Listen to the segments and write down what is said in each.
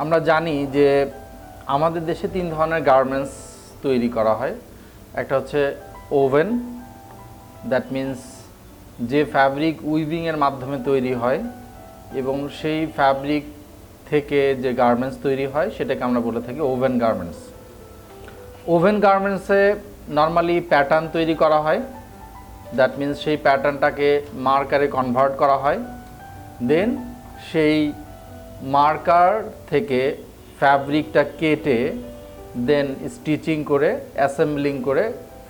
আমরা জানি যে আমাদের দেশে তিন ধরনের গার্মেন্টস তৈরি করা হয়। একটা হচ্ছে ওভেন, দ্যাট মিন্স যে ফ্যাব্রিক উইভিংয়ের মাধ্যমে তৈরি হয় এবং সেই ফ্যাব্রিক থেকে যে গার্মেন্টস তৈরি হয় সেটাকে আমরা বলে থাকি ওভেন গার্মেন্টস। ওভেন গার্মেন্টসে নর্মালি প্যাটার্ন তৈরি করা হয়, দ্যাট মিন্স সেই প্যাটার্নটাকে মার্কারে কনভার্ট করা হয়, দেন সেই মার্কার থেকে ফ্যাব্রিকটা কেটে দেন স্টিচিং করে অ্যাসেম্বলিং করে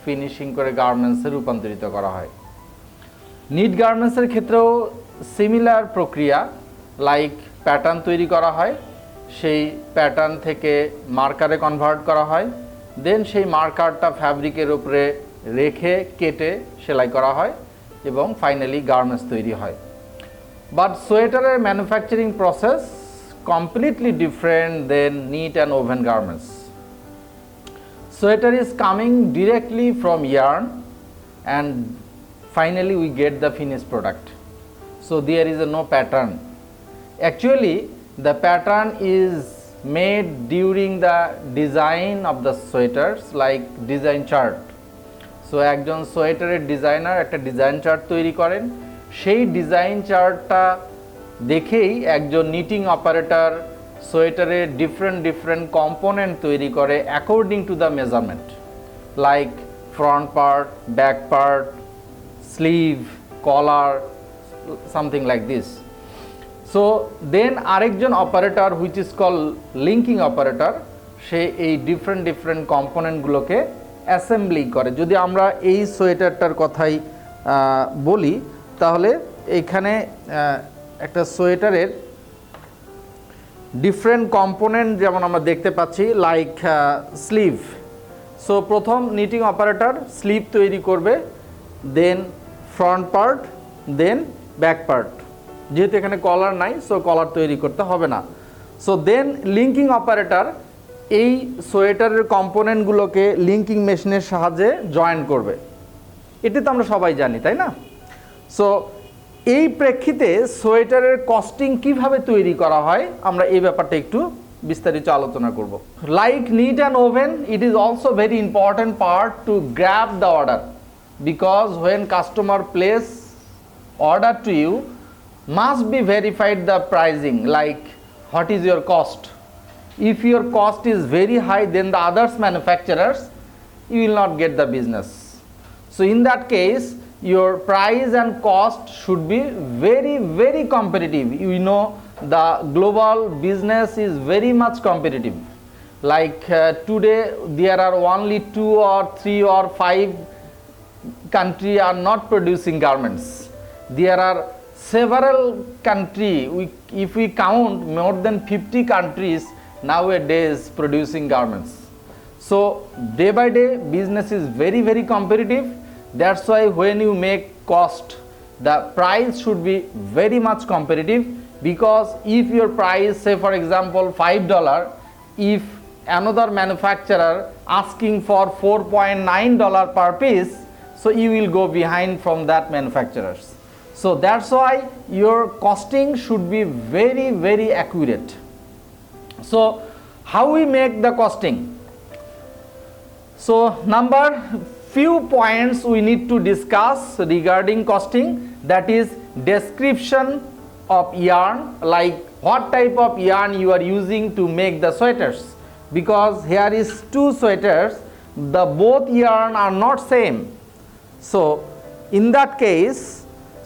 ফিনিশিং করে গার্মেন্টসে রূপান্তরিত করা হয়। নিট গার্মেন্টসের ক্ষেত্রেও সিমিলার প্রক্রিয়া, লাইক প্যাটার্ন তৈরি করা হয়, সেই প্যাটার্ন থেকে মার্কারে কনভার্ট করা হয়, দেন সেই মার্কারটা ফ্যাব্রিকের উপরে রেখে কেটে সেলাই করা হয় এবং ফাইনালি গার্মেন্টস তৈরি হয়। বাট সোয়েটারের manufacturing process completely different than knit and woven garments. Sweater is coming directly from yarn and finally we get the finished product. So there is no pattern. Actually the pattern is made during the design of the sweaters, like design chart. So একজন সোয়েটারের designer একটা design chart তৈরি করেন, সেই design চার্টটা দেখেই একজন knitting operator সোয়েটারের ডিফারেন্ট কম্পোনেন্ট তৈরি করে according to the measurement, like front part, back part, sleeve, collar, something like this. So then আরেকজন operator which is call linking operator, সে এই ডিফারেন্ট কম্পোনেন্টগুলোকে অ্যাসেম্বলি করে। যদি আমরা এই সোয়েটারটার কথাই বলি তাহলে এইখানে একটা সোয়েটারের ডিফারেন্ট কম্পোনেন্ট যেমন আমরা দেখতে পাচ্ছি, লাইক স্লিভ। সো প্রথম নিটিং অপারেটর স্লিভ তৈরি করবে, then front part, then back part. যেহেতু এখানে কলার নাই, সো কলার তৈরি করতে হবে না। সো দেন লিঙ্কিং অপারেটর এই সোয়েটারের কম্পোনেন্টগুলোকে লিঙ্কিং মেশিনের সাহায্যে জয়েন করবে। এটা তো আমরা সবাই জানি, তাই না? সো এই প্রেক্ষিতে সোয়েটারের কস্টিং কিভাবে তৈরি করা হয় আমরা এই ব্যাপারটা একটু বিস্তারিত আলোচনা করব। Like knit and woven, it is also very important part to grab the order, because when customer place order to you must be verified the pricing, like what is your cost. If your cost is very high than the others manufacturers, you will not get the business. So in that case your price and cost should be very competitive. You know the global business is very much competitive. Like today there are only 2 or 3 or 5 countries are not producing garments. There are several countries, if we count more than 50 countries nowadays producing garments. So day by day business is very competitive. That's why when you make cost, the price should be very much competitive, because if your price, say for example $5, if another manufacturer asking for $4.9 per piece, so you will go behind from that manufacturers. So that's why your costing should be very accurate. So how we make the costing? So number few points we need to discuss regarding costing, that is description of yarn, like what type of yarn you are using to make the sweaters, because here is 2 sweaters, the both yarn are not same. So in that case,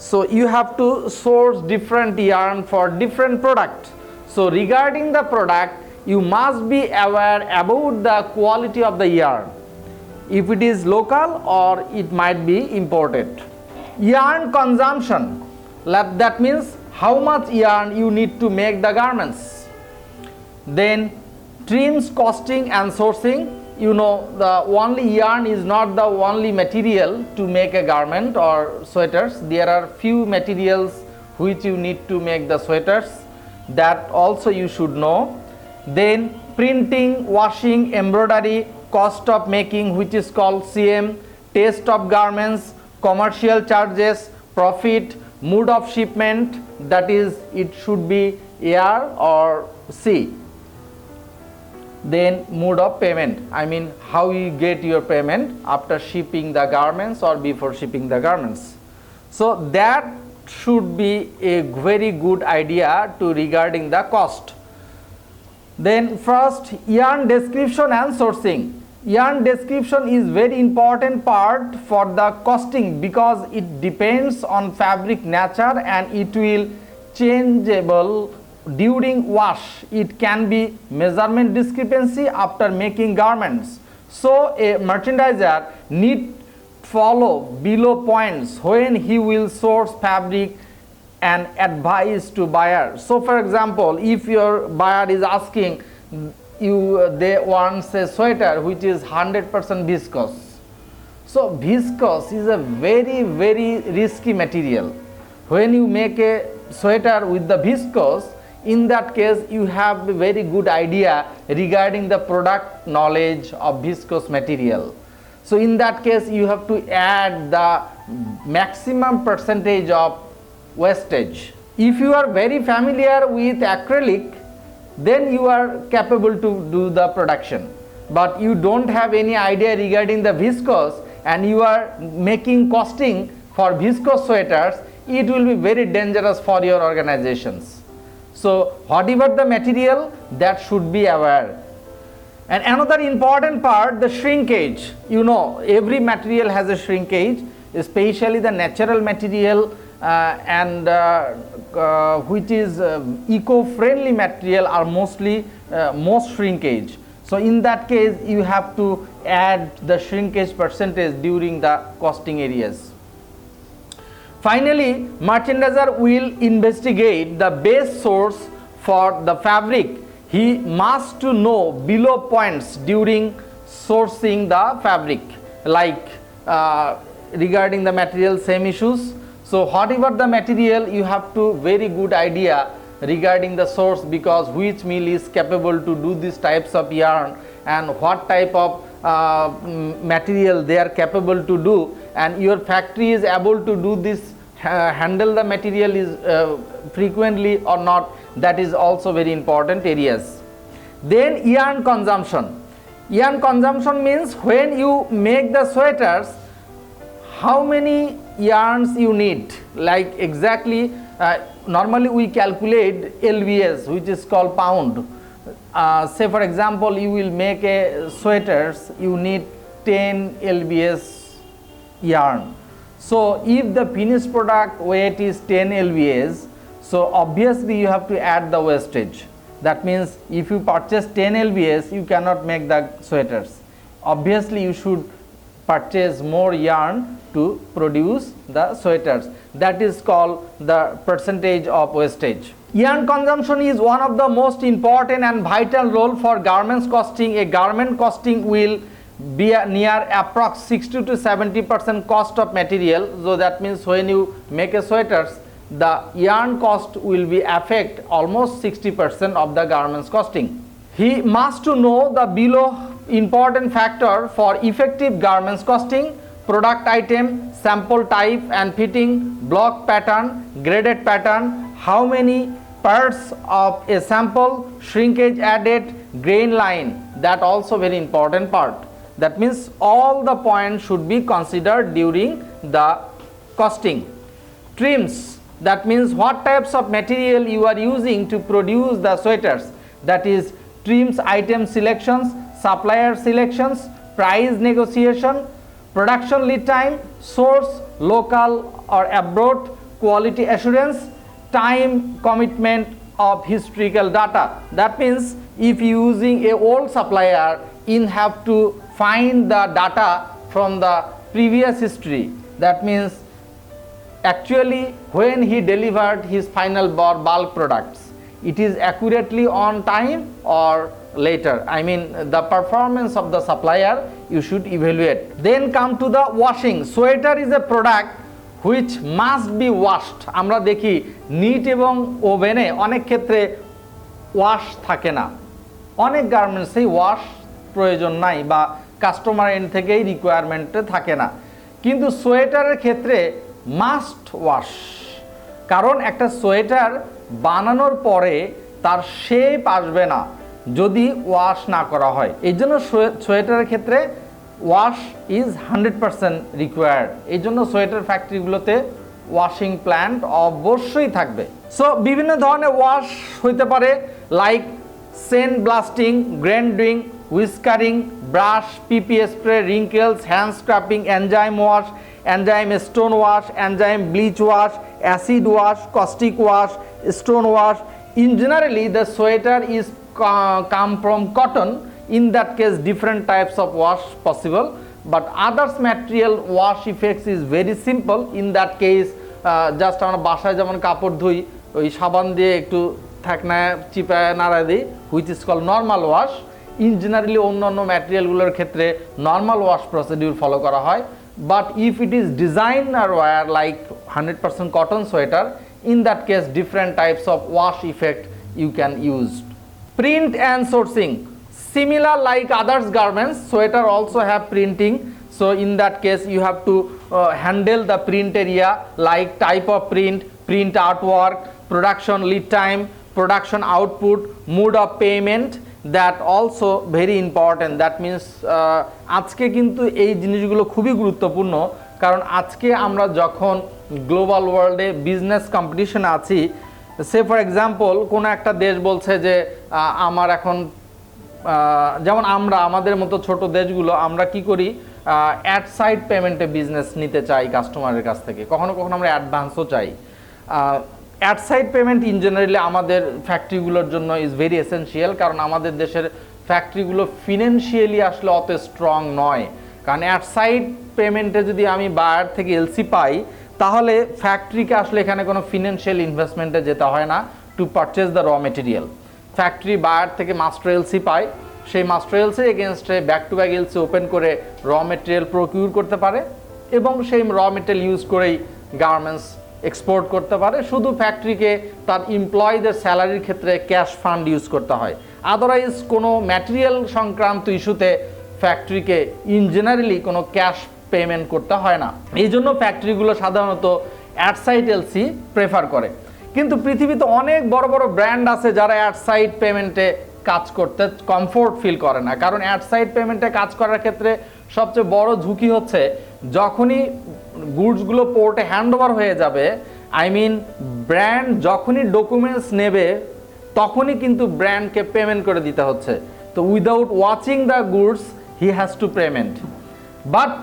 so you have to source different yarn for different product. So regarding the product, you must be aware about the quality of the yarn, if it is local or it might be imported. Yarn consumption, that means how much yarn you need to make the garments. Then trims, costing and sourcing. You know, the only yarn is not the only material to make a garment or sweaters. There are few materials which you need to make the sweaters, that also you should know. Then printing, washing, embroidery, cost of making, which is called CM, taste of garments, commercial charges, profit, mode of shipment, that is it should be air or sea. Then mode of payment, I mean how you get your payment after shipping the garments or before shipping the garments. So that should be a very good idea to regarding the cost. Then first, yarn description and sourcing. Yarn description is very important part for the costing because it depends on fabric nature and it will changeable during wash. It can be measurement discrepancy after making garments. So a merchandiser need follow below points when he will source fabric and advise to buyer. So for example, if your buyer is asking you, they want a sweater which is 100% viscose. So viscose is a very risky material. When you make a sweater with the viscose, in that case you have a very good idea regarding the product knowledge of viscose material. So in that case you have to add the maximum percentage of wastage. If you are very familiar with acrylic, then you are capable to do the production, but you don't have any idea regarding the viscose and you are making costing for viscose sweaters, it will be very dangerous for your organizations. So whatever the material, that should be aware. And another important part, the shrinkage. You know, every material has a shrinkage, especially the natural material which is eco-friendly material are mostly most shrinkage. So in that case you have to add the shrinkage percentage during the costing areas. Finally, merchandiser will investigate the best source for the fabric. He must to know below points during sourcing the fabric, like regarding the material, same issues. So whatever the material, you have to very good idea regarding the source, because which mill is capable to do these types of yarn and what type of material they are capable to do, and your factory is able to do this, handle the material is frequently or not. That is also very important areas. Then yarn consumption. Yarn consumption means when you make the sweaters, how many yarns you need, like exactly normally we calculate LBS, which is called pound. Say for example, you will make a sweaters, you need 10 LBS yarn. So if the finished product weight is 10 LBS, so obviously you have to add the wastage. That means if you purchase 10 LBS, you cannot make the sweaters. Obviously you should purchase more yarn to produce the sweaters. That is called the percentage of wastage. Yarn consumption is one of the most important and vital role for garments costing. A garment costing will be near approx 60 to 70% cost of material. So that means when you make a sweaters, the yarn cost will be affect almost 60% of the garments costing. He must to know the below important factor for effective garments costing: product item, sample type and fitting, block pattern, graded pattern, how many parts of a sample, shrinkage added, grain line. That also very important part. That means all the points should be considered during the costing. Trims, that means what types of material you are using to produce the sweaters. That is trims item selections, supplier selections, price negotiation, production lead time, source local or abroad, quality assurance, time commitment of historical data. That means if using a old supplier, you have to find the data from the previous history. That means actually when he delivered his final bulk products, it is accurately on time or later. I mean the performance of the supplier you should evaluate. Then come to the washing. Sweater is a product which must be washed. আমরা দেখি NEET এবং ওভেনে অনেক ক্ষেত্রে wash থাকে না, অনেক গার্মেন্টসেই wash প্রয়োজন নাই বা কাস্টমার এন্ড থেকেই রিকোয়ারমেন্টে থাকে না, কিন্তু সোয়েটারের ক্ষেত্রে মাস্ট ওয়াশ। কারণ একটা সোয়েটার বানানোর পরে তার শেপ আসবে না যদি ওয়াশ না করা হয়। এই জন্য সোয়েটারের ক্ষেত্রে ওয়াশ ইজ 100% রিকোয়ার্ড। এই জন্য সোয়েটার ফ্যাক্টরিগুলোতে ওয়াশিং প্ল্যান্ট অবশ্যই থাকবে। সো বিভিন্ন ধরনের ওয়াশ হইতে পারে, like sand blasting, grinding, whiskering, brush, PP spray, wrinkles, hand scraping, enzyme wash, enzyme stone wash, enzyme bleach wash, acid wash, caustic wash, stone wash. In generally the sweater is come from cotton. In that case different types of wash possible, but others material wash effects is very simple. In that case just আমরা বাসায় যেমন কাপড় ধুই ওই সাবান দিয়ে একটু ঠেকনায় চিপায় নাড়া দিই, which is called normal wash. In generally অন্যান্য ম্যাটেরিয়ালগুলোর ক্ষেত্রে নর্মাল ওয়াশ প্রসিডিউর ফলো করা হয়, but if it is designer wear like 100% cotton sweater, in that case different types of wash effect you can use. Print and sourcing, similar like others garments, sweater also have printing. So in that case you have to handle the print area, like type of print, print artwork, production lead time, production output, mode of payment, that also very important. That means আজকে কিন্তু এই জিনিসগুলো খুবই গুরুত্বপূর্ণ, কারণ আজকে আমরা যখন গ্লোবাল ওয়ার্ল্ডে বিজনেস কম্পিটিশনে আছি, সে ফর এক্সাম্পল কোনো একটা দেশ বলছে যে আমার এখন যেমন আমাদের মতো ছোট দেশগুলো আমরা কি করি, অ্যাট সাইড পেমেন্টে বিজনেস নিতে চাই কাস্টমারের কাছ থেকে, কখনো কখনো আমরা অ্যাডভান্সও চাই। At side payment in generally আমাদের ফ্যাক্টরিগুলোর জন্য ইজ ভেরি এসেনশিয়াল, কারণ আমাদের দেশের ফ্যাক্টরিগুলো ফিনান্সিয়ালি আসলে অত স্ট্রং নয়। কারণ অ্যাট সাইড পেমেন্টে যদি আমি বায়ার থেকে এলসি পাই, তাহলে ফ্যাক্টরিকে আসলে এখানে কোনো ফিনান্সিয়াল ইনভেস্টমেন্টে যেতে হয় না to purchase the raw material. Factory buyer থেকে মাস্টার এলসি পায়, সেই মাস্টার এলসির এগেনস্টে back to back LC open করে র মেটেরিয়াল প্রকিউর করতে পারে এবং সেই র মেটেরিয়াল ইউজ করেই গার্মেন্টস এক্সপোর্ট করতে পারে। শুধু ফ্যাক্টরিকে তার এমপ্লয়ীদের স্যালারির ক্ষেত্রে ক্যাশ ফান্ড ইউজ করতে হয়, আদারওয়াইজ কোনো ম্যাটেরিয়াল সংক্রান্ত ইস্যুতে ফ্যাক্টরিকে ইন জেনারেলি কোনো ক্যাশ পেমেন্ট করতে হয় না। এই জন্য ফ্যাক্টরিগুলো সাধারণত অ্যাট সাইড এলসি প্রেফার করে। কিন্তু পৃথিবীতে অনেক বড় বড় ব্র্যান্ড আছে যারা অ্যাট সাইড পেমেন্টে কাজ করতে কমফোর্ট ফিল করে না, কারণ অ্যাট সাইড পেমেন্টে কাজ করার ক্ষেত্রে সবচেয়ে বড় ঝুঁকি হচ্ছে যখনই গুডসগুলো পোর্টে হ্যান্ড ওভার হয়ে যাবে, আই মিন ব্র্যান্ড যখনই ডকুমেন্টস নেবে তখনই কিন্তু ব্র্যান্ডকে পেমেন্ট করে দিতে হচ্ছে। তো without watching the goods he has to payment. But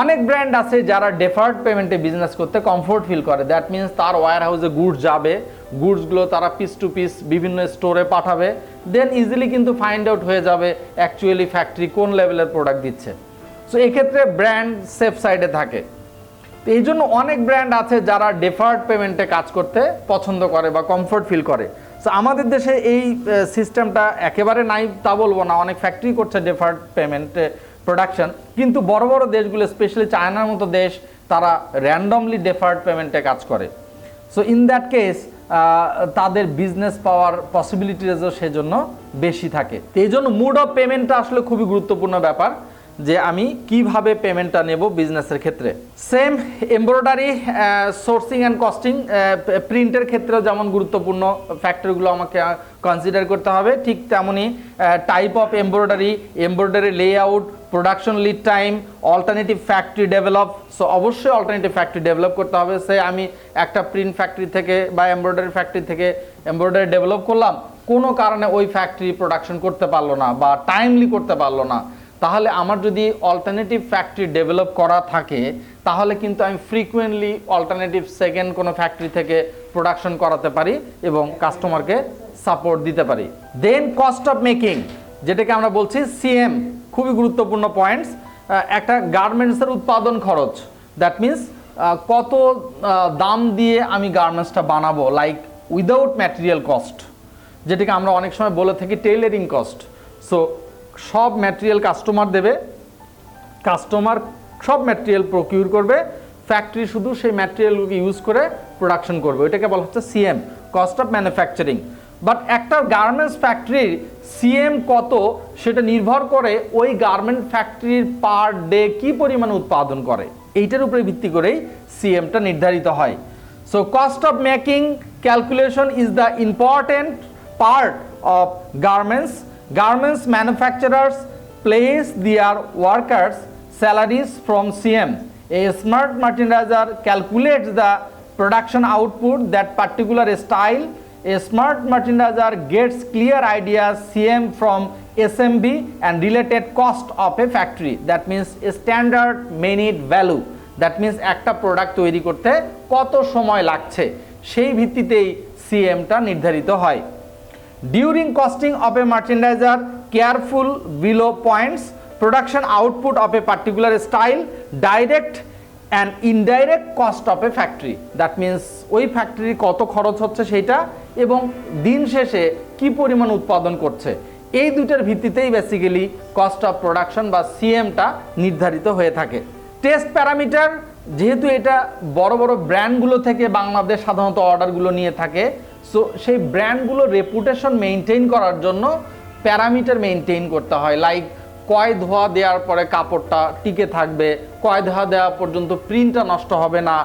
অনেক ব্র্যান্ড আছে যারা ডেফার্ড পেমেন্টে বিজনেস করতে কমফোর্ট ফিল করে। দ্যাট মিনস তার ওয়্যার হাউসে গুডস যাবে, গুডসগুলো তারা পিস টু পিস বিভিন্ন স্টোরে পাঠাবে, দেন ইজিলি কিন্তু ফাইন্ড আউট হয়ে যাবে অ্যাকচুয়ালি ফ্যাক্টরি কোন লেভেলের প্রোডাক্ট দিচ্ছে। সো এক্ষেত্রে ব্র্যান্ড সেফ সাইডে থাকে। তো এই জন্য অনেক ব্র্যান্ড আছে যারা ডেফার্ড পেমেন্টে কাজ করতে পছন্দ করে বা কমফোর্ট ফিল করে। সো আমাদের দেশে এই সিস্টেমটা একেবারে নাই তা বলবো না, অনেক ফ্যাক্টরি করছে ডেফার্ড পেমেন্টে প্রোডাকশন, কিন্তু বড় বড় দেশগুলো স্পেশালি চায়নার মতো দেশ তারা র্যান্ডমলি ডেফার্ড পেমেন্টে কাজ করে। সো ইন দ্যাট কেস তাদের বিজনেস পাওয়ার পসিবিলিটিসও সেজন্য বেশি থাকে। তো এই জন্য মুড অফ পেমেন্টটা আসলে খুবই গুরুত্বপূর্ণ ব্যাপার, যে আমি কিভাবে পেমেন্টটা নেব বিজনেসের ক্ষেত্রে। Same embroidery, sourcing and costing, প্রিন্টের ক্ষেত্রেও যেমন গুরুত্বপূর্ণ ফ্যাক্টরগুলো আমাকে কনসিডার করতে হবে, ঠিক তেমনই type of embroidery, embroidery layout, production lead time, alternative factory develop. So অবশ্যই অল্টারনেটিভ ফ্যাক্টরি ডেভেলপ করতে হবে। সে আমি একটা প্রিন্ট ফ্যাক্টরি থেকে বা এমব্রয়ডারি ফ্যাক্টরি থেকে এমব্রয়ডারি ডেভেলপ করলাম, কোনো কারণে ওই ফ্যাক্টরি প্রোডাকশন করতে পারলো না বা টাইমলি করতে পারলো না, তাহলে আমার যদি অল্টারনেটিভ ফ্যাক্টরি ডেভেলপ করা থাকে তাহলে কিন্তু আমি ফ্রিকুয়েন্টলি অল্টারনেটিভ সেকেন্ড কোনো ফ্যাক্টরি থেকে প্রোডাকশন করাতে পারি এবং কাস্টমারকে সাপোর্ট দিতে পারি। দেন কস্ট অফ মেকিং, যেটাকে আমরা বলছি সিএম, খুবই গুরুত্বপূর্ণ পয়েন্টস। একটা গার্মেন্টসের উৎপাদন খরচ, দ্যাট মিনস কত দাম দিয়ে আমি গার্মেন্টসটা বানাবো, লাইক উইদাউট ম্যাটেরিয়াল কস্ট, যেটাকে আমরা অনেক সময় বলে থাকি টেইলারিং কস্ট। সো সব ম্যাটেরিয়াল কাস্টমার দেবে, কাস্টমার সব ম্যাটেরিয়াল প্রকিউর করবে, ফ্যাক্টরি শুধু সেই ম্যাটেরিয়ালগুলোকে ইউজ করে প্রোডাকশন করবে, ওইটাকে বলা হচ্ছে CM, cost of manufacturing. But একটা গার্মেন্টস ফ্যাক্টরির সিএম কত সেটা নির্ভর করে ওই গার্মেন্ট ফ্যাক্টরির পার ডে কী পরিমাণে উৎপাদন করে, এইটার উপরে ভিত্তি করেই সিএমটা নির্ধারিত হয়। So cost of making calculation is the important part of garments Garments manufacturers place their workers' salaries from CM. A smart merchandiser calculates the production output that particular style. A smart merchandiser gets clear ideas CM from SMB and related cost of a factory. That means a standard minute value. That means একটা product তৈরি করতে কত সময় লাগছে সেই ভিত্তিতেই সিএমটা নির্ধারিত হয়। During costing of A merchandiser careful below points production output of a particular style direct and indirect cost of A factory. That means ওই ফ্যাক্টরির কত খরচ হচ্ছে সেইটা এবং দিন শেষে কি পরিমাণ উৎপাদন করছে, এই দুইটার ভিত্তিতেই বেসিক্যালি কস্ট অফ প্রোডাকশন বা সিএমটা নির্ধারিত হয়ে থাকে। টেস্ট প্যারামিটার, যেহেতু এটা বড় বড় ব্র্যান্ডগুলো থেকে বাংলাদেশ সাধারণত অর্ডারগুলো নিয়ে থাকে, সো সেই ব্র্যান্ডগুলো রেপুটেশন মেনটেন করার জন্য প্যারামিটার মেনটেন করতে হয়। লাইক কয় ধোয়া দেওয়ার পরে কাপড়টা টিকে থাকবে, কয় ধোয়া দেওয়া পর্যন্ত প্রিন্টটা নষ্ট হবে না,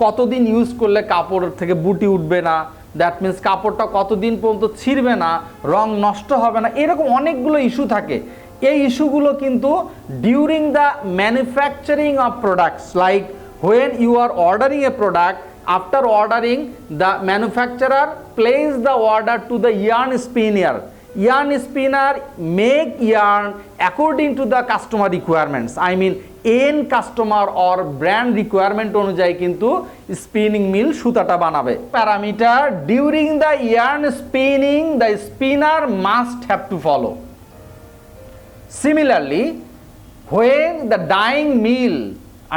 কতদিন ইউজ করলে কাপড় থেকে বুটি উঠবে না, দ্যাট মিন্স কাপড়টা কতদিন পর্যন্ত ছিঁড়বে না, রং নষ্ট হবে না, এরকম অনেকগুলো ইস্যু থাকে। এই ইস্যুগুলো কিন্তু during the manufacturing of products, like when you are ordering a product, after ordering the manufacturer place the order to the yarn spinner. Yarn spinner make yarn according to the customer requirements. I mean end customer or brand requirement অনুযায়ী কিন্তু spinning মিল সুতাটা বানাবে। Parameter during the yarn spinning the spinner must have to follow. Similarly, when the dyeing mill,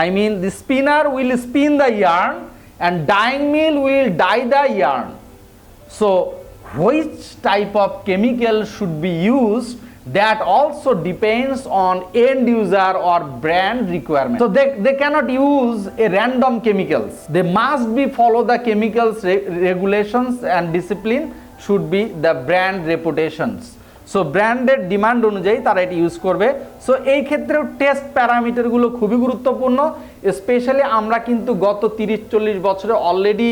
I mean the spinner will spin the yarn and dyeing mill will dye the yarn. So which type of chemical should be used, that also depends on end user or brand requirement. So they cannot use a random chemicals. They must be follow the chemicals regulations and discipline should be the brand reputations. So ব্র্যান্ডের demand অনুযায়ী তারা এটি use করবে। So এই ক্ষেত্রেও test প্যারামিটারগুলো খুবই গুরুত্বপূর্ণ। Specially আমরা কিন্তু গত 30-40 বছরে অলরেডি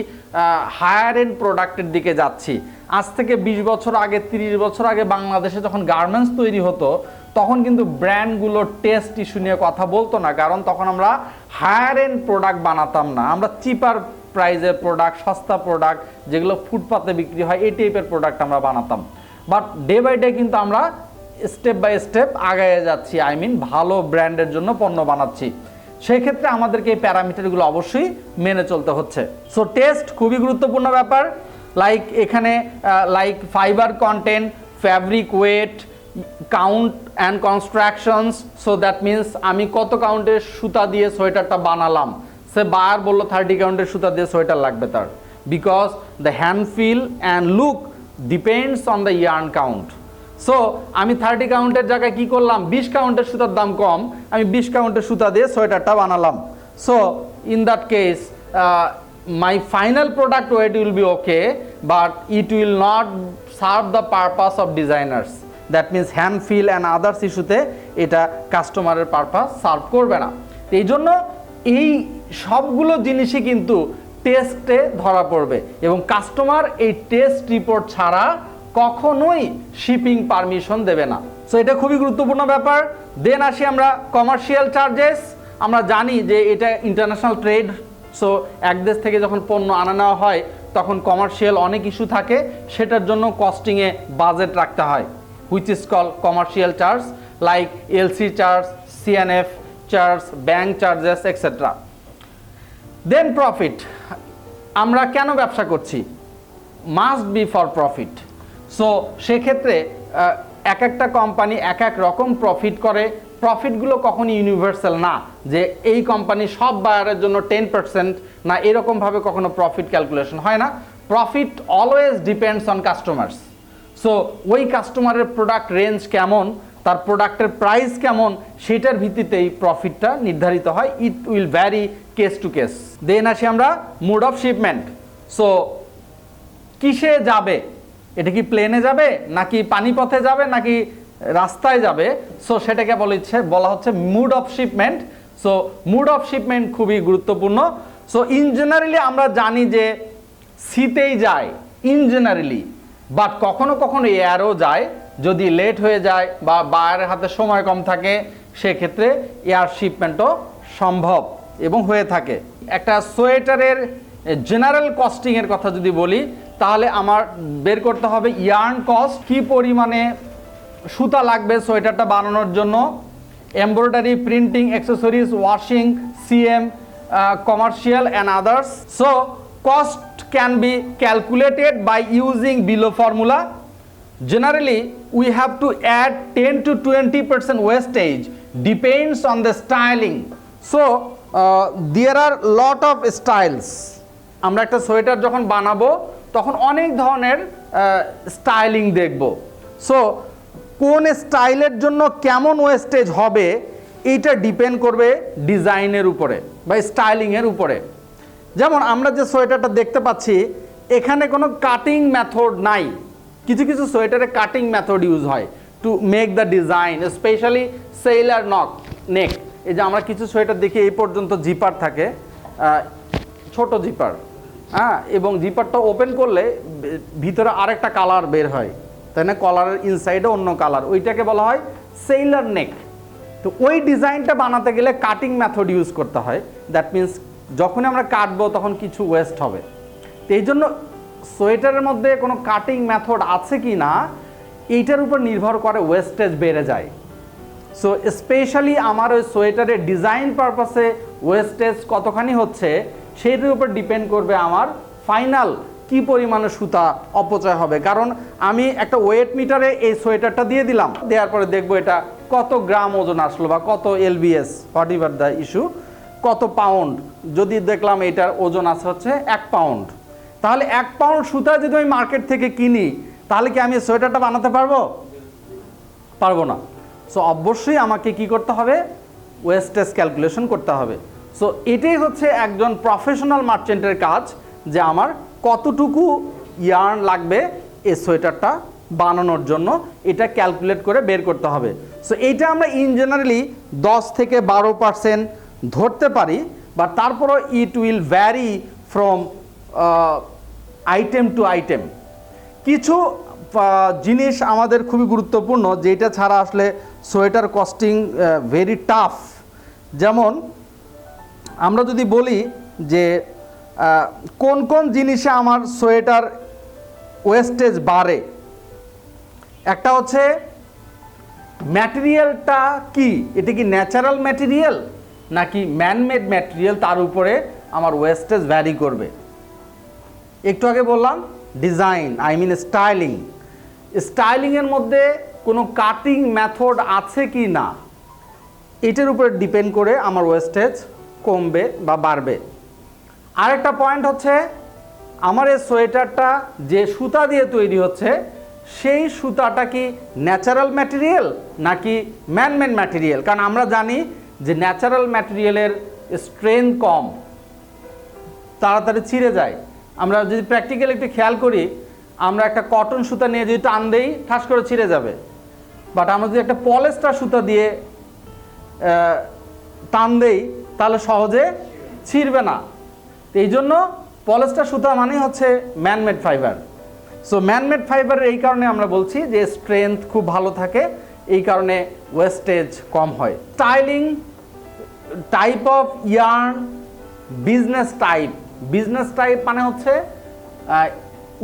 হায়ার এন্ড প্রোডাক্টের দিকে যাচ্ছি। আজ থেকে 20 বছর আগে, 30 বছর আগে বাংলাদেশে যখন গার্মেন্টস তৈরি হতো তখন কিন্তু ব্র্যান্ডগুলো টেস্ট ইস্যু নিয়ে কথা বলতো না, কারণ তখন আমরা হায়ার এন্ড প্রোডাক্ট বানাতাম না। আমরা চিপার প্রাইজের প্রোডাক্ট, সস্তা প্রোডাক্ট যেগুলো ফুটপাতে বিক্রি হয় এই টাইপের প্রোডাক্ট আমরা বানাতাম। বাট ডে বাই ডে কিন্তু আমরা স্টেপ বাই স্টেপ আগায় যাচ্ছি, আই মিন ভালো ব্র্যান্ডের জন্য পণ্য বানাচ্ছি। সেই ক্ষেত্রে আমাদেরকে এই প্যারামিটারগুলো অবশ্যই মেনে চলতে হচ্ছে। সো টেস্ট খুবই গুরুত্বপূর্ণ ব্যাপার। লাইক এখানে like fibre content, fabric weight, count and constructions. So that means আমি কত কাউন্টের সুতা দিয়ে সোয়েটারটা বানালাম, সে বায়ার বললো 30 কাউন্টের সুতা দিয়ে সোয়েটার লাগবে তার, because the hand feel and look depends on the yarn count. So আমি 30 কাউন্টের জায়গায় কি করলাম, 20 কাউন্টের সুতার দাম কম, আমি 20 কাউন্টের সুতা দিয়ে সোয়েটারটা বানালাম। So in that case my final product weight will be okay, but it will not serve the purpose of designers. That means hand feel and others ইস্যুতে এটা কাস্টমারের পারপাস সার্ভ করবে না। এই জন্য এই সবগুলো জিনিসই কিন্তু টেস্টে ধরা পড়বে এবং কাস্টমার এই টেস্ট রিপোর্ট ছাড়া কখনোই শিপিং পারমিশন দেবে না। সো এটা খুবই গুরুত্বপূর্ণ ব্যাপার। দেন আসি আমরা কমার্শিয়াল চার্জেস। আমরা জানি যে এটা ইন্টারন্যাশনাল ট্রেড, সো এক দেশ থেকে যখন পণ্য আনা নেওয়া হয় তখন কমার্শিয়াল অনেক ইস্যু থাকে, সেটার জন্য কস্টিংয়ে বাজেট রাখতে হয়, which is call commercial charge, like LC charge, CNF charge, bank charges etcetera. Then profit. আমরা কেন ব্যবসা করছি? Must be for profit. So সেক্ষেত্রে এক একটা কোম্পানি এক এক রকম প্রফিট করে। প্রফিটগুলো কখনই ইউনিভার্সাল না যে এই কোম্পানি সব বায়ারের জন্য 10% না, এরকমভাবে কখনো প্রফিট ক্যালকুলেশন হয় না। Profit always depends on customers. So ওই কাস্টমারের প্রোডাক্ট রেঞ্জ কেমন, তার প্রোডাক্টের প্রাইস কেমন, সেটার ভিত্তিতেই প্রফিটটা নির্ধারিত হয়। It will vary case to case. Then আসি আমরা মোড অফ শিপমেন্ট। সো কিসে যাবে, এটা কি প্লেনে যাবে নাকি পানিপথে যাবে নাকি রাস্তায় যাবে, সো সেটাকে বলা হচ্ছে mode of shipment. So mode of shipment খুবই গুরুত্বপূর্ণ। সো ইন জেনারেলি আমরা জানি যে সিতেই যায় ইন জেনারেলি, বাট কখনো কখনো এয়ারও যায়, যদি লেট হয়ে যায় বা বায়ারের হাতে সময় কম থাকে সেক্ষেত্রে এয়ার শিপমেন্টও সম্ভব এবং হয়ে থাকে। একটা সোয়েটারের জেনারেল কস্টিংয়ের কথা যদি বলি তাহলে আমার বের করতে হবে ইয়ার্ন কস্ট, কী পরিমাণে সুতা লাগবে সোয়েটারটা বানানোর জন্য, embroidery, printing, accessories, washing, CM, commercial and others. So cost can be calculated by using below formula. Generally we have to add 10 to 20% wastage, depends on the styling. So there are lot of styles. আমরা একটা sweater যখন বানাবো তখন অনেক ধরনের styling দেখব। So কোন স্টাইলের জন্য কেমন ওয়েস্টেজ হবে এইটা ডিপেন্ড করবে ডিজাইনের উপরে বা স্টাইলিংয়ের উপরে। যেমন আমরা যে সোয়েটারটা দেখতে পাচ্ছি এখানে কোনো কাটিং মেথড নাই। কিছু কিছু সোয়েটারে কাটিং মেথড ইউজ হয় to make the design, specially sailor neck. এই যে আমরা কিছু সোয়েটার দেখি এই পর্যন্ত জিপার থাকে, ছোট জিপার, হ্যাঁ, এবং জিপারটা ওপেন করলে ভিতরে আরেকটা কালার বের হয়, তাই না? কলারের ইনসাইডে অন্য কালার, ওইটাকে বলা হয় সেলার নেক। তো ওই ডিজাইনটা বানাতে গেলে কাটিং মেথড ইউজ করতে হয়। দ্যাট মিন্স যখন আমরা কাটবো তখন কিছু ওয়েস্ট হবে। তো এই জন্য সোয়েটারের মধ্যে কোনো কাটিং মেথড আছে কি না এইটার উপর নির্ভর করে ওয়েস্টেজ বেড়ে যায়। সো স্পেশালি আমার ওই সোয়েটারের ডিজাইন পারপাসে ওয়েস্টেজ কতখানি হচ্ছে সেইটার উপর ডিপেন্ড করবে আমার ফাইনাল কি পরিমাণে সুতা অপচয় হবে। কারণ আমি একটা ওয়েট মিটারে এই সোয়েটারটা দিয়ে দিলাম, দেওয়ার পরে দেখবো এটা কত গ্রাম ওজন আসলো বা কত lbs, what ever the issue, কত পাউন্ড। যদি দেখলাম এটার ওজন আছে হচ্ছে 1 পাউন্ড, তাহলে 1 পাউন্ড সুতা যদি আমি মার্কেট থেকে কিনি তাহলে কি আমি সোয়েটারটা বানাতে পারবো? পারবো না। সো অবশ্যই আমাকে কি করতে হবে? ওয়েস্টেজ ক্যালকুলেশন করতে হবে। সো এটাই হচ্ছে একজন প্রফেশনাল মার্চেন্টের কাজ, যে আমার কতটুকু ইয়ার্ন লাগবে এই সোয়েটারটা বানানোর জন্য, এটা ক্যালকুলেট করে বের করতে হবে। সো এইটা আমরা ইন জেনারেলি 10 থেকে 12% ধরতে পারি, বা তারপরও it will vary from item to item. কিছু জিনিস আমাদের খুবই গুরুত্বপূর্ণ যেটা ছাড়া আসলে সোয়েটার কস্টিং ভেরি টাফ। যেমন আমরা যদি বলি যে কোন কোন জিনিসে আমার সোয়েটার ওয়েস্টেজ বাড়ে, একটা হচ্ছে ম্যাটেরিয়ালটা কি, এটা কি ন্যাচারাল ম্যাটেরিয়াল নাকি ম্যানমেড ম্যাটেরিয়াল, তার উপরে আমার ওয়েস্টেজ ভ্যারি করবে। একটু আগে বললাম ডিজাইন, আই মিন স্টাইলিং। স্টাইলিংয়ের মধ্যে কোনো কাটিং মেথড আছে কি না এটার উপরে ডিপেন্ড করে আমার ওয়েস্টেজ কমবে বা বাড়বে। আরেকটা পয়েন্ট হচ্ছে আমার এই সোয়েটারটা যে সুতা দিয়ে তৈরি হচ্ছে সেই সুতাটা কি ন্যাচারাল ম্যাটেরিয়াল নাকি ম্যানমেড ম্যাটেরিয়াল। কারণ আমরা জানি যে ন্যাচারাল ম্যাটেরিয়ালের স্ট্রেংথ কম, তাড়াতাড়ি ছিঁড়ে যায়। আমরা যদি প্র্যাকটিক্যালি একটু খেয়াল করি, আমরা একটা কটন সুতা নিয়ে যদি টান দেই ঠাস করে ছিঁড়ে যাবে, বাট আমরা যদি একটা পলিস্টার সুতা দিয়ে টান দেই তাহলে সহজে ছিঁড়বে না। এই জন্য পলিস্টার সুতা মানে হচ্ছে ম্যানমেড ফাইবার। সো ম্যানমেড ফাইবারের এই কারণে আমরা বলছি যে স্ট্রেংথ খুব ভালো থাকে, এই কারণে ওয়েস্টেজ কম হয়। Styling, type of yarn, business type. Business type মানে হচ্ছে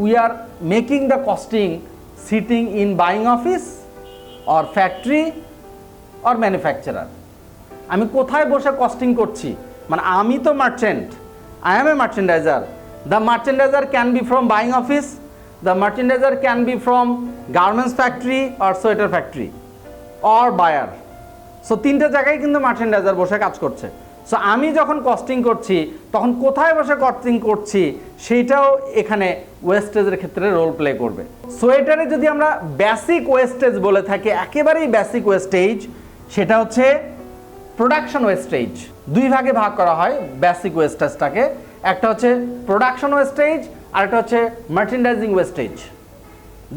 we are making the costing sitting in buying office or factory or manufacturer. আমি কোথায় বসে কস্টিং করছি, মানে আমি তো merchant, I am a merchandiser. The merchandiser can be from buying office, the merchandiser can be from garments factory or sweater factory or buyer. So তিনটা জায়গায় কিন্তু মার্চেন্ডাইজার বসে কাজ করছে। সো আমি যখন কস্টিং করছি তখন কোথায় বসে কস্টিং করছি সেইটাও এখানে ওয়েস্টেজের ক্ষেত্রে রোল প্লে করবে। সোয়েটারে যদি আমরা বেসিক ওয়েস্টেজ বলে থাকি, একেবারেই বেসিক ওয়েস্টেজ, সেটা হচ্ছে প্রোডাকশন ওয়েস্টেজ। দুই ভাগে ভাগ করা হয় বেসিক ওয়েস্টেজটাকে, একটা হচ্ছে প্রোডাকশন ওয়েস্টেজ আর একটা হচ্ছে merchandising wastage.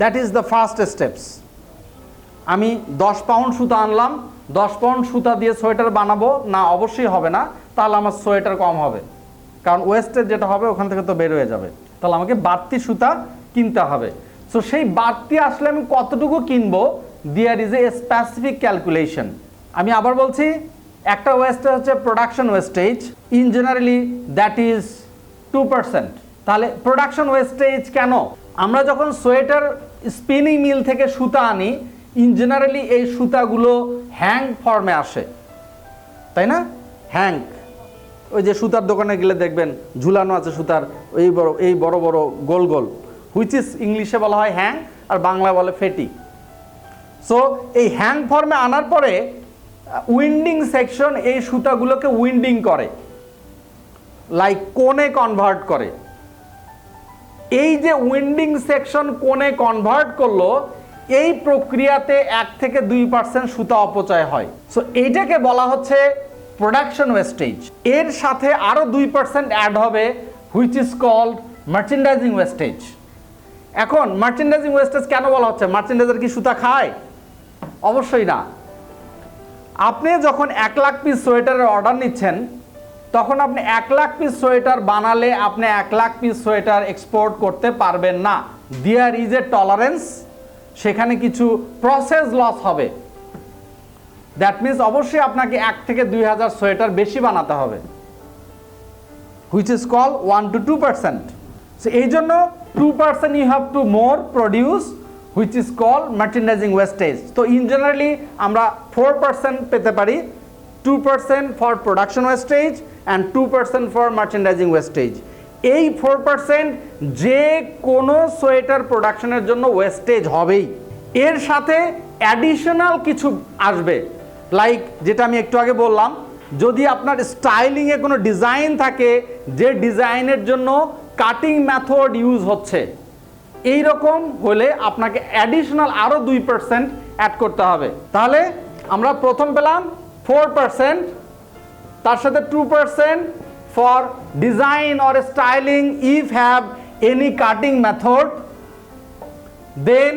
That is the first steps. আমি 10 পাউন্ড সুতা আনলাম, 10 পাউন্ড সুতা দিয়ে সোয়েটার বানাবো না, অবশ্যই হবে না, তাহলে আমার সোয়েটার কম হবে, কারণ ওয়েস্টেজ যেটা হবে ওখান থেকে তো বের হয়ে যাবে, তাহলে আমাকে বাড়তি সুতা কিনতে হবে। সো সেই বাড়তি আসলে আমি কতটুকু কিনবো, there is a specific calculation. আমি আবার বলছি, একটা ওয়েস্টেজ হচ্ছে production wastage, in generally that is 2%। তাহলে প্রোডাকশন ওয়েস্টেজ কেন? আমরা যখন সোয়েটার স্পিনিং মিল থেকে সুতা আনি, ইন জেনারেলি এই সুতাগুলো হ্যাং ফর্মে আসে, তাই না? হ্যাং, ওই যে সুতার দোকানে গেলে দেখবেন ঝুলানো আছে সুতার এই বড় বড় গোল গোল, হুইচ ইজ ইংলিশে বলা হয় হ্যাং, আর বাংলা বলে ফেটি। সো এই হ্যাং ফর্মে আনার পরে উইন্ডিং সেকশন এই সুতাগুলোকে উইন্ডিং করে, লাইক কোণে কনভার্ট করে। এই যে উইন্ডিং সেকশন কোণে কনভার্ট করলো, এই প্রক্রিয়াতে 1 থেকে 2% সুতা অপচয় হয়। সো এইটাকে বলা হচ্ছে প্রোডাকশন ওয়েস্টেজ। এর সাথে আরো 2% অ্যাড হবে, which is called merchandising wastage. এখন মার্চেন্ডাইজিং ওয়েস্টেজ কেন বলা হচ্ছে? মার্চেন্ডাইজার কি সুতা খায়? অবশ্যই না। আপনি যখন 1 লাখ পিস সোয়েটারের অর্ডার নিচ্ছেন, তখন আপনি 1 লাখ পিস সোয়েটার বানালে আপনি 1 লাখ পিস সোয়েটার এক্সপোর্ট করতে পারবেন না। দেয়ার ইজ এ টলারেন্স, সেখানে কিছু প্রসেস লস হবে। দ্যাট মিনস অবশ্যই আপনাকে 1 থেকে 2,000 সোয়েটার বেশি বানাতে হবে, which is call 1 to 2%। So এই জন্য 2% you have to more produce, which is call merchandising wastage. তো ইন জেনারেলি আমরা 4% পেতে পারি, 2% for production wastage and 2% for merchandising wastage. এই 4% যে কোনো সোয়েটার প্রোডাকশনের জন্য ওয়েস্টেজ হবেই। এর সাথে অ্যাডিশনাল কিছু আসবে, লাইক যেটা আমি একটু আগে বললাম, যদি আপনার স্টাইলিংয়ে কোনো ডিজাইন থাকে, যে ডিজাইনের জন্য কাটিং মেথড ইউজ হচ্ছে, এই রকম হলে আপনাকে অ্যাডিশনাল আরও 2% অ্যাড করতে হবে। তাহলে আমরা প্রথম পেলাম 4%, তার সাথে 2% for design or styling if have any cutting method, then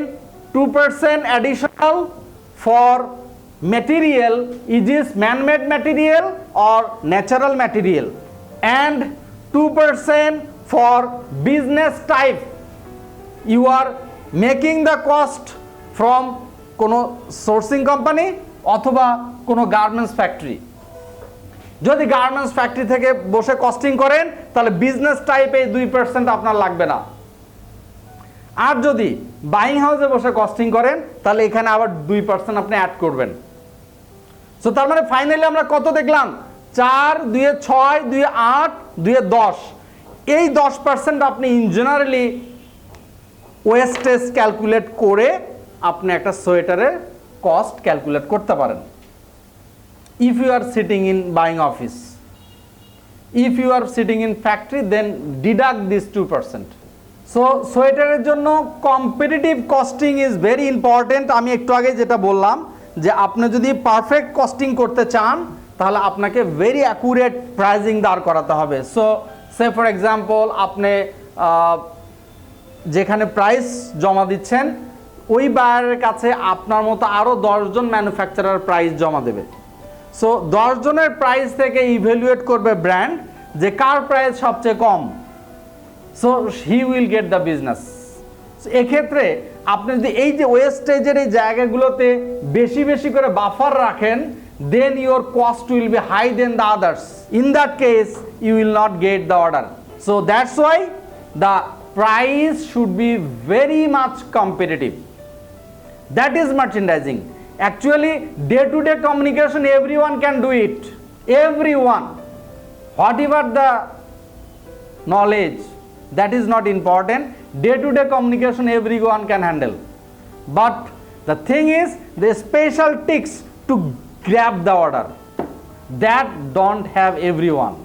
2% additional for material, is this man-made material or natural material, and 2% for business type. You are making the cost from কোনো sourcing company অথবা কোনো garments factory. যদি garments factory থেকে বসে costing করেন, তাহলে business টাইপে 2% আপনার লাগবে না। আর যদি বাইং হাউসে বসে কস্টিং করেন, তাহলে এখানে আবার 2% আপনি অ্যাড করবেন। সো তার মানে ফাইনালি আমরা কত দেখলাম? 4, 2 6, 2 8, 2 10। এই 10% আপনি ইন জেনারেলি ওয়েস্টেজ ক্যালকুলেট করে আপনি একটা সোয়েটারের কস্ট ক্যালকুলেট করতে পারেন। If you are sitting in buying office, if you are sitting in factory, then deduct this 2%। So সোয়েটারের জন্য competitive costing is very important. আমি একটু আগে যেটা বললাম, যে আপনি যদি পারফেক্ট কস্টিং করতে চান, তাহলে আপনাকে ভেরি অ্যাকুরেট প্রাইজিং দাঁড় করাতে হবে। সো সে ফর এক্সাম্পল, আপনি যেখানে প্রাইস জমা দিচ্ছেন, ওই বায়ারের কাছে আপনার মতো আরও 10 জন ম্যানুফ্যাকচারার প্রাইস জমা দেবে। সো 10 জনের প্রাইস থেকে ইভ্যালুয়েট করবে ব্র্যান্ড, যে কার প্রাইস সবচেয়ে কম। So he will get the business. এক্ষেত্রে আপনি যদি এই যে ওয়েস্টেজের এই জায়গাগুলোতে বেশি বেশি করে বাফার রাখেন, then your cost will be high then the others. In that case you will not get the order. So that's why the price should be very much competitive. That is merchandising. Actually, day-to-day communication, everyone can do it. Everyone. Whatever the knowledge, that is not important. Day-to-day communication, everyone can handle. But the thing is, the special tricks to grab the order, that don't have everyone.